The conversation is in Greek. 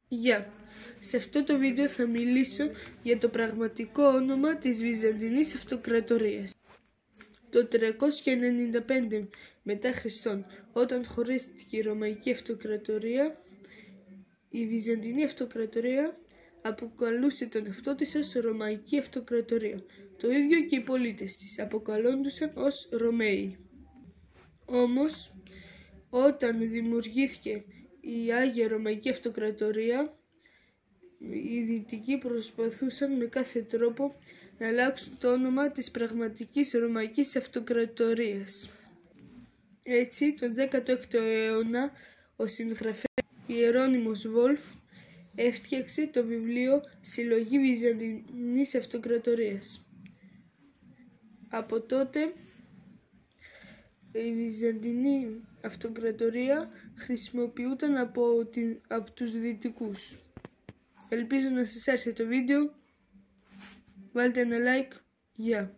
Γεια! Σε αυτό το βίντεο θα μιλήσω για το πραγματικό όνομα της Βυζαντινής Αυτοκρατορίας. Το 395 μετά Χριστόν, όταν χωρίστηκε η Ρωμαϊκή Αυτοκρατορία, η Βυζαντινή Αυτοκρατορία αποκαλούσε τον εαυτό της ως Ρωμαϊκή Αυτοκρατορία. Το ίδιο και οι πολίτες της αποκαλόντουσαν ως Ρωμαίοι. Όμως, όταν δημιουργήθηκε η Άγια Ρωμαϊκή Αυτοκρατορία, οι Δυτικοί προσπαθούσαν με κάθε τρόπο να αλλάξουν το όνομα της πραγματικής Ρωμαϊκής Αυτοκρατορίας. Έτσι, τον 16ο αιώνα, ο συγγραφέας Ιερώνυμος Βόλφ έφτιαξε το βιβλίο «Συλλογή Βυζαντινής Αυτοκρατορίας». Από τότε, η Βυζαντινή Αυτοκρατορία χρησιμοποιούταν από τους Δυτικούς. Ελπίζω να σας άρεσε το βίντεο. Βάλτε ένα like. Γεια!